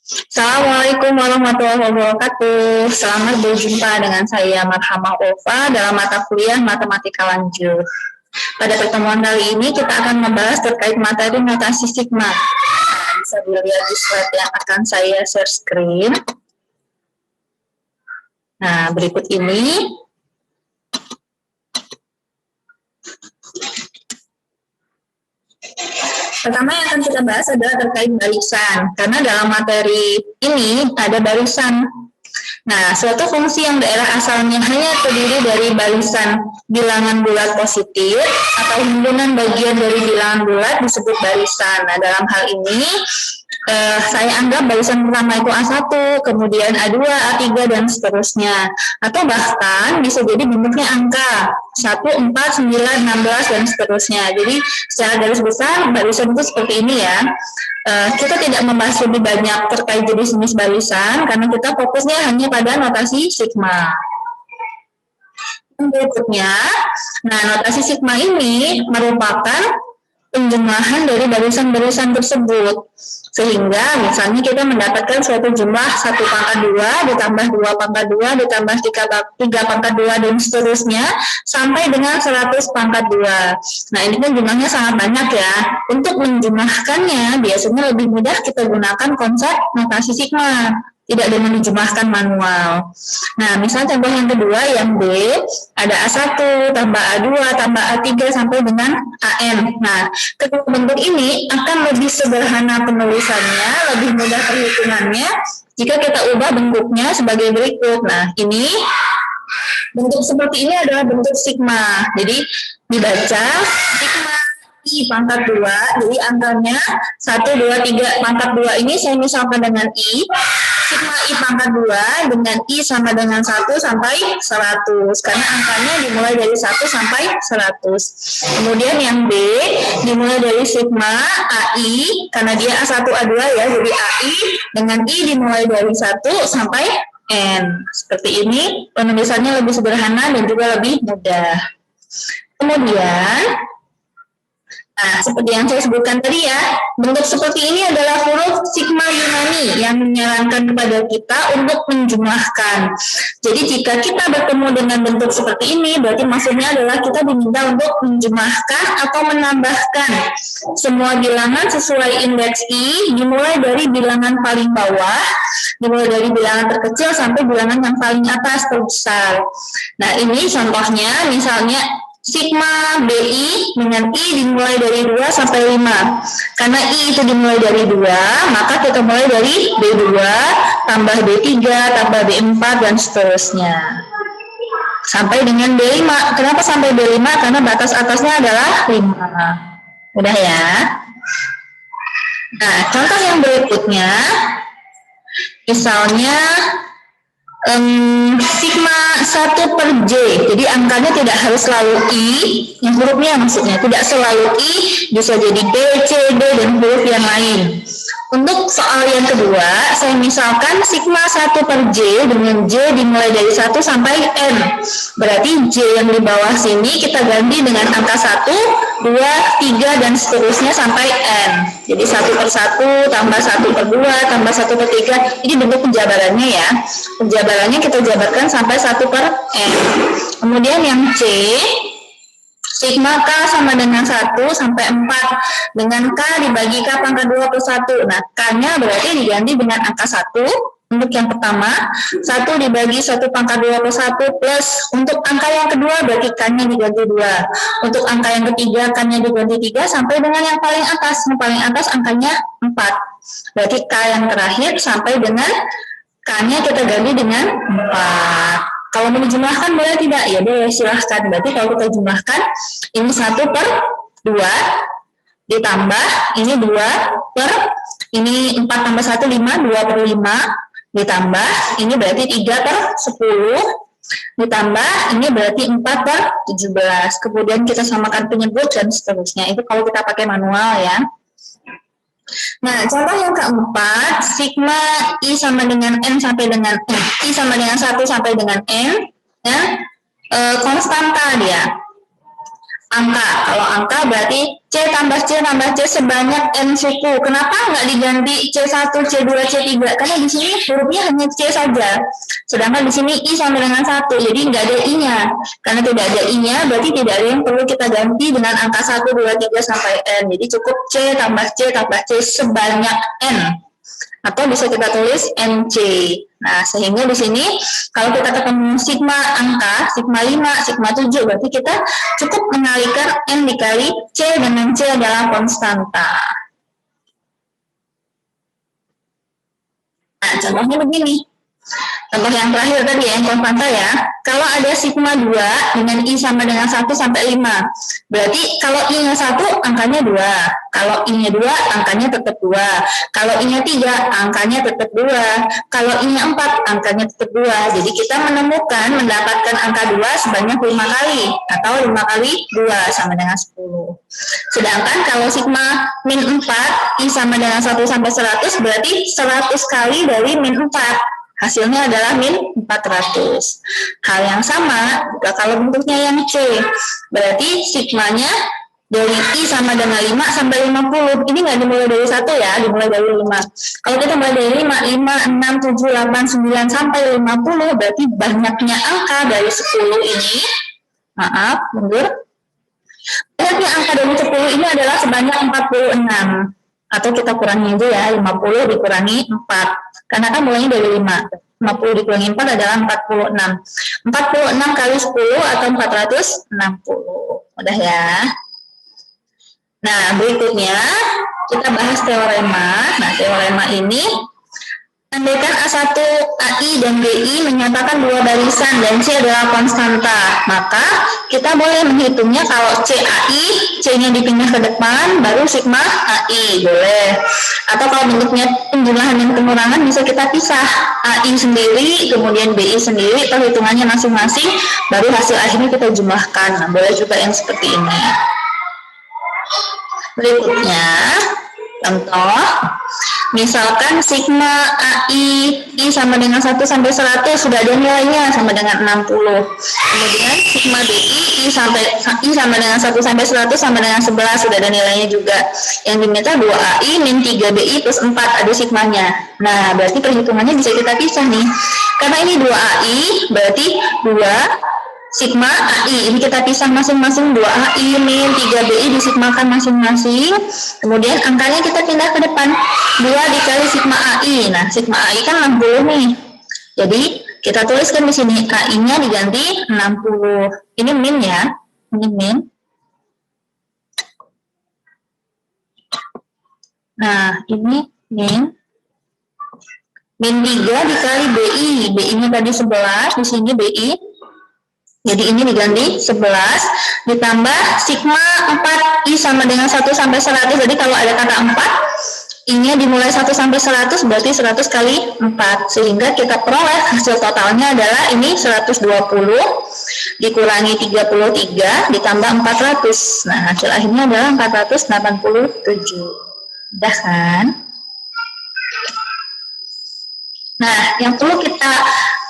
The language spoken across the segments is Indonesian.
Assalamualaikum warahmatullahi wabarakatuh. Selamat berjumpa dengan saya Marhamah Ulfa dalam mata kuliah Matematika Lanjut. Pada pertemuan kali ini kita akan membahas terkait materi notasi sigma. Bisa dilihat di slide yang akan saya share screen. Nah, berikut ini. Pertama yang akan kita bahas adalah terkait barisan, karena dalam materi ini ada barisan. Nah, suatu fungsi yang daerah asalnya hanya terdiri dari barisan bilangan bulat positif atau himpunan bagian dari bilangan bulat disebut barisan. Nah, dalam hal ini saya anggap barisan pertama itu A1, kemudian A2, A3, dan seterusnya. Atau bahkan bisa jadi bentuknya angka 1, 4, 9, 16, dan seterusnya. Jadi secara garis besar barisan itu seperti ini ya. Kita tidak membahas lebih banyak terkait jenis-jenis barisan karena kita fokusnya hanya pada notasi sigma. Berikutnya, nah notasi sigma ini merupakan penjumlahan dari barisan-barisan tersebut. Sehingga misalnya kita mendapatkan suatu jumlah 1 pangkat 2 ditambah 2 pangkat 2 ditambah 3 pangkat 2 dan seterusnya sampai dengan 100 pangkat 2. Nah ini kan jumlahnya sangat banyak ya. Untuk menjumlahkannya biasanya lebih mudah kita gunakan konsep notasi sigma, tidak dengan dijumlahkan manual. Nah, misalnya contoh yang kedua, yang B, ada A1 tambah A2 tambah A3 sampai dengan AN. Nah, kedua bentuk ini akan lebih sederhana penulisannya, lebih mudah perhitungannya jika kita ubah bentuknya sebagai berikut. Nah, ini bentuk seperti ini adalah bentuk sigma. Jadi, dibaca sigma I pangkat 2, jadi angkanya 1, 2, 3, pangkat 2 ini saya misalkan dengan I, sigma I pangkat 2 dengan I sama dengan 1 sampai 100, karena angkanya dimulai dari 1 sampai 100. Kemudian yang B, dimulai dari sigma AI, karena dia A1, A2 ya, jadi AI dengan I dimulai dari 1 sampai N. Seperti ini, penulisannya lebih sederhana dan juga lebih mudah. Kemudian, nah, seperti yang saya sebutkan tadi ya, bentuk seperti ini adalah huruf sigma Yunani yang menyarankan kepada kita untuk menjumlahkan. Jadi jika kita bertemu dengan bentuk seperti ini, berarti maksudnya adalah kita diminta untuk menjumlahkan atau menambahkan semua bilangan sesuai indeks I, dimulai dari bilangan paling bawah, dimulai dari bilangan terkecil sampai bilangan yang paling atas terbesar. Nah ini contohnya, misalnya sigma BI dengan I dimulai dari 2 sampai 5. Karena I itu dimulai dari 2, maka kita mulai dari B2, tambah B3, tambah B4, dan seterusnya. Sampai dengan B5. Kenapa sampai B5? Karena batas atasnya adalah 5. Udah ya? Nah, contoh yang berikutnya, misalnya sigma 1 per J, jadi angkanya tidak harus selalu I, yang hurufnya maksudnya tidak selalu I, bisa jadi B, C, D, dan huruf yang lain. Untuk soal yang kedua, saya misalkan sigma 1 per J dengan J dimulai dari 1 sampai N. Berarti J yang di bawah sini kita ganti dengan angka 1, 2, 3, dan seterusnya sampai N. Jadi 1 per 1, tambah 1 per 2, tambah 1 per 3. Ini bentuk penjabarannya ya. Penjabarannya kita jabarkan sampai 1 per N. Kemudian yang C, sigma K sama dengan 1 sampai 4. Dengan K dibagi K pangkat 2 per 1. Nah, K-nya berarti diganti dengan angka 1. Untuk yang pertama, 1 dibagi 1 pangkat 2 per 1 plus. Untuk angka yang kedua berarti K-nya diganti 2. Untuk angka yang ketiga, K-nya diganti 3 sampai dengan yang paling atas. Yang paling atas angkanya 4. Berarti K yang terakhir sampai dengan K-nya kita ganti dengan 4. Kalau mau dijumlahkan boleh tidak? Ya boleh, silahkan. Berarti kalau kita jumlahkan, ini 1 per 2, ditambah, ini 2 per, ini 4 tambah 1, 5, 2 per 5, ditambah, ini berarti 3 per 10, ditambah, ini berarti 4 per 17. Kemudian kita samakan penyebut dan seterusnya. Itu kalau kita pakai manual ya. Nah, contoh yang keempat, sigma I sama dengan N sampai dengan N, I sama dengan 1 sampai dengan N, ya, konstanta dia. angka. Kalau angka berarti C tambah C sebanyak N suku. Kenapa nggak diganti C1, C2, C3? Karena di sini hurufnya hanya C saja. Sedangkan di sini I sama dengan 1, jadi nggak ada I-nya. Karena tidak ada I-nya, berarti tidak ada yang perlu kita ganti dengan angka 1, 2, 3 sampai N. Jadi cukup C tambah C sebanyak N. Atau bisa kita tulis NC. Nah, sehingga di sini kalau kita ketemu sigma angka, sigma 5, sigma 7, berarti kita cukup mengalihkan N dikali C dengan C adalah konstanta. Nah, contohnya begini. Contoh yang terakhir tadi yang konstanta ya. Kalau ada sigma 2 dengan I sama dengan 1 sampai 5. Berarti kalau I-nya 1 angkanya 2. Kalau I-nya 2 angkanya tetap 2. Kalau I-nya 3 angkanya tetap 2. Kalau I-nya 4 angkanya tetap 2. Jadi kita mendapatkan angka 2 sebanyak 5 kali. Atau 5 kali 2 sama dengan 10. Sedangkan kalau sigma min 4 I sama dengan 1 sampai 100 berarti 100 kali dari min 4. Hasilnya adalah min 400. Hal yang sama juga kalau bentuknya yang C. Berarti sigmanya dari I sama dengan 5 sampai 50. Ini nggak dimulai dari 1 ya, dimulai dari 5. Kalau kita mulai dari 5, 6, 7, 8, 9 sampai 50, berarti banyaknya angka dari 10 ini. Maaf, mundur. Banyaknya angka dari 10 ini adalah sebanyak 46. Atau kita kurangi aja ya, 50 dikurangi 4. Karena kan mulainya dari 5. 50 dikurangi 4 adalah 46. 46 kali 10 atau 460. Udah ya. Nah, berikutnya kita bahas teorema. Nah, teorema ini andaikan A1, AI, dan BI menyatakan dua barisan dan C adalah konstanta, maka kita boleh menghitungnya kalau CAI, C-nya dipindah ke depan, baru sigma AI, boleh. Atau kalau bentuknya penjumlahan dan pengurangan bisa kita pisah, AI sendiri, kemudian BI sendiri, perhitungannya masing-masing, baru hasil akhirnya kita jumlahkan. Nah, boleh juga yang seperti ini. Berikutnya, contoh, misalkan sigma AI I sama dengan 1 sampai 100 sudah ada nilainya sama dengan 60. Kemudian sigma BI I sama dengan 1 sampai 100 sama dengan 11 sudah ada nilainya juga. Yang diminta 2AI min 3BI plus 4 ada sigmanya. Nah, berarti perhitungannya bisa kita pisah nih. Karena ini 2AI berarti 2 sigma AI, ini kita pisah masing-masing 2AI min 3BI disigmakan masing-masing. Kemudian angkanya kita pindah ke depan, 2 dikali sigma AI. Nah, sigma AI kan 60 nih. Jadi kita tuliskan di sini AI-nya diganti 60. Ini min ya, ini min. Nah, ini min. Min 3 dikali BI. BI-nya tadi 11, di sini BI. Jadi ini diganti 11 ditambah sigma 4 I sama dengan 1 sampai 100. Jadi kalau ada kata 4, I-nya dimulai 1 sampai 100 berarti 100 kali 4. Sehingga kita peroleh hasil totalnya adalah ini 120 dikurangi 33 ditambah 400. Nah, hasil akhirnya adalah 487. Udah kan? Nah, yang perlu kita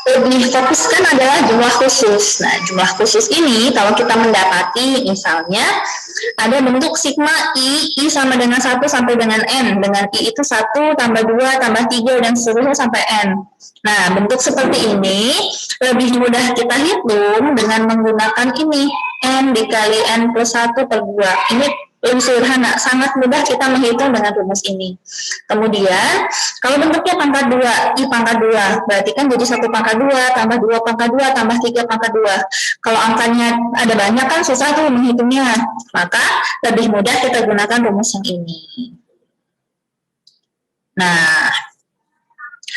lebih fokuskan adalah jumlah khusus. Nah, jumlah khusus ini kalau kita mendapati misalnya ada bentuk sigma I sama dengan 1 sampai dengan N. Dengan I itu 1 tambah 2 tambah 3 dan seterusnya sampai N. Nah, bentuk seperti ini lebih mudah kita hitung dengan menggunakan ini. N dikali N plus 1 per 2. Ini lebih sederhana, sangat mudah kita menghitung dengan rumus ini. Kemudian, kalau bentuknya pangkat 2, I pangkat 2, berarti kan jadi 1 pangkat 2, tambah 2 pangkat 2, tambah 3 pangkat 2. Kalau angkanya ada banyak kan susah tuh menghitungnya, maka lebih mudah kita gunakan rumus yang ini. Nah,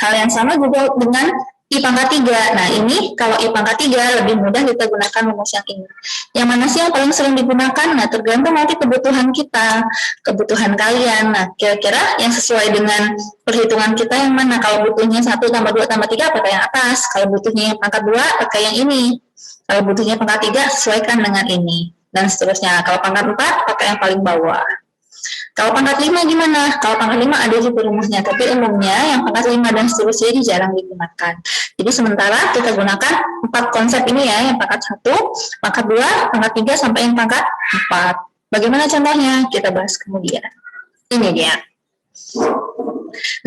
hal yang sama juga dengan I pangkat 3. Nah, ini kalau I pangkat 3 lebih mudah kita gunakan rumus yang ini. Yang mana sih yang paling sering digunakan? Nah, tergantung nanti kebutuhan kita, kebutuhan kalian. Nah, kira-kira yang sesuai dengan perhitungan kita yang mana? Kalau butuhnya 1 tambah 2 tambah 3 pakai yang atas. Kalau butuhnya yang pangkat 2 pakai yang ini. Kalau butuhnya pangkat 3 sesuaikan dengan ini. Dan seterusnya. Kalau pangkat 4 pakai yang paling bawah. Kalau pangkat 5 gimana? Kalau pangkat 5 ada juga rumusnya, tapi umumnya yang pangkat 5 dan seterusnya ini jarang digunakan. Jadi sementara kita gunakan 4 4 konsep ini ya, yang pangkat 1, pangkat 2, pangkat 3, sampai yang pangkat 4. Bagaimana contohnya? Kita bahas kemudian. Ini dia.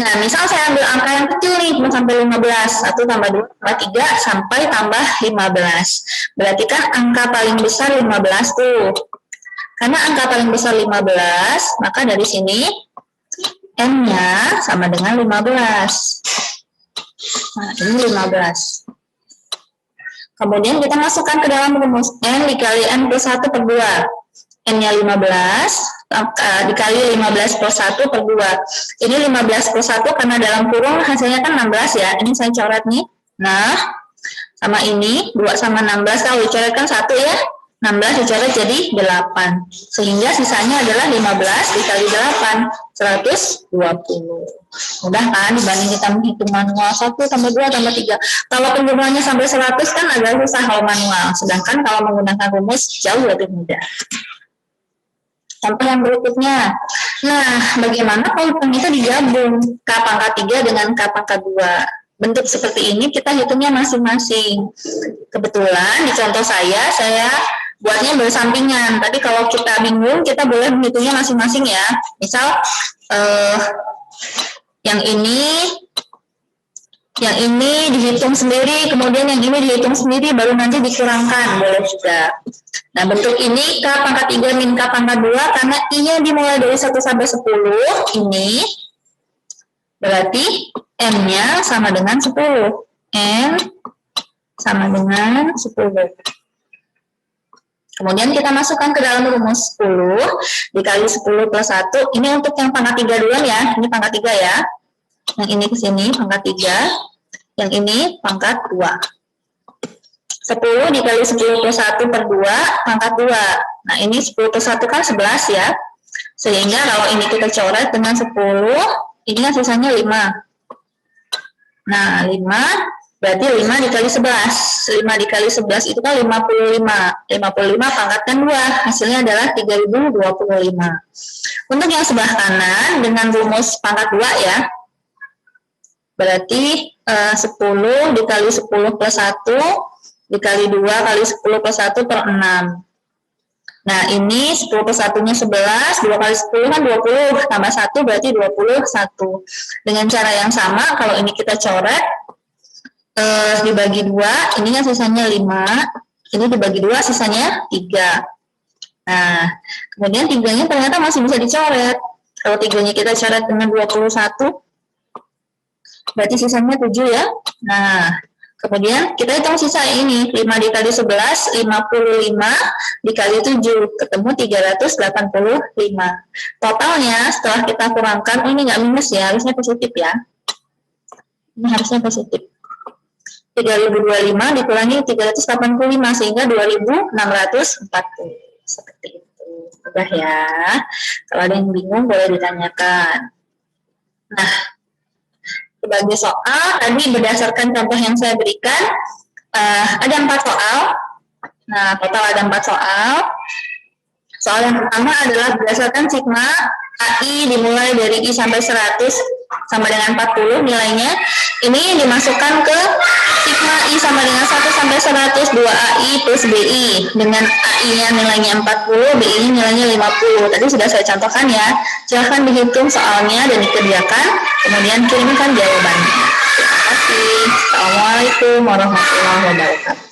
Nah, misal saya ambil angka yang kecil nih, cuma sampai 15. 1 tambah 2 tambah 3 sampai tambah 15. Berarti kan angka paling besar 15 tuh. Karena angka paling besar 15, maka dari sini N-nya sama dengan 15. Nah, ini 15. Kemudian kita masukkan ke dalam rumus N dikali N plus 1 per 2. N-nya 15, dikali 15 per 1 per 2. Ini 15 per 1 karena dalam kurung hasilnya kan 16 ya. Ini saya coret nih. Nah, sama ini, 2 sama 16, kalau dicoretkan 1 ya. 16 dicoret jadi 8. Sehingga sisanya adalah 15 dikali 8, 120. Mudah kan dibanding kita menghitung manual 1 tambah 2 tambah 3. Kalau penjumlahannya sampai 100 kan agak susah kalau manual. Sedangkan kalau menggunakan rumus jauh lebih mudah. Contoh yang berikutnya. Nah, bagaimana kalau itu digabung K pangkat 3 dengan K pangkat 2? Bentuk seperti ini kita hitungnya masing-masing. Kebetulan di contoh saya buatnya bersampingan. Tapi kalau kita bingung, kita boleh menghitungnya masing-masing ya. Misal yang ini dihitung sendiri, kemudian yang ini dihitung sendiri, baru nanti dikurangkan, boleh juga. Nah, bentuk ini K pangkat 3 min K pangkat 2, karena I-nya dimulai dari 1 sampai 10, ini berarti N-nya sama dengan 10. N sama dengan 10. Kemudian kita masukkan ke dalam rumus 10 dikali 10 plus 1. Ini untuk yang pangkat 3 dulu ya. Ini pangkat 3 ya. Yang ini ke sini pangkat 3. Yang ini pangkat 2. 10 dikali 10 plus 1 per 2 pangkat 2. Nah, ini 10 plus 1 kan 11 ya. Sehingga kalau ini kita coret dengan 10, ini kan sisanya 5. Nah, 5 berarti 5 dikali 11. 5 dikali 11 itu kan 55. 55 pangkatkan 2. Hasilnya adalah 3025. Untuk yang sebelah kanan dengan rumus pangkat 2 ya. Berarti 10 dikali 10 plus 1 dikali 2 kali 10 plus 1 per 6. Nah, ini 10 plus 1-nya 11, 2 kali 10 kan 20, tambah 1 berarti 21. Dengan cara yang sama, kalau ini kita coret, dibagi 2, ini kan sisanya 5, ini dibagi 2, sisanya 3. Nah, kemudian 3-nya ternyata masih bisa dicoret. Kalau 3-nya kita coret dengan 21, berarti sisanya 7 ya. Nah, kemudian kita hitung sisa ini, 5 dikali 11, 55 dikali 7, ketemu 385. Totalnya setelah kita kurangkan, ini nggak minus ya, harusnya positif ya. Ini harusnya positif. 3025 dikurangi 385, sehingga 2640. Seperti itu. Mudah ya. Kalau ada yang bingung, boleh ditanyakan. Nah, sebagai soal, tadi berdasarkan contoh yang saya berikan, ada 4 soal. Nah, total ada 4 soal. Soal yang pertama adalah berdasarkan sigma AI dimulai dari I sampai 100 sama dengan 40 nilainya. Ini dimasukkan ke sigma I sama dengan 1 sampai 100 2AI plus BI. Dengan AI-nya nilainya 40, BI-nya nilainya 50. Tadi sudah saya contohkan ya. Silahkan dihitung soalnya dan dikerjakan, kemudian kirimkan jawabannya. Terima kasih. Assalamualaikum warahmatullahi wabarakatuh.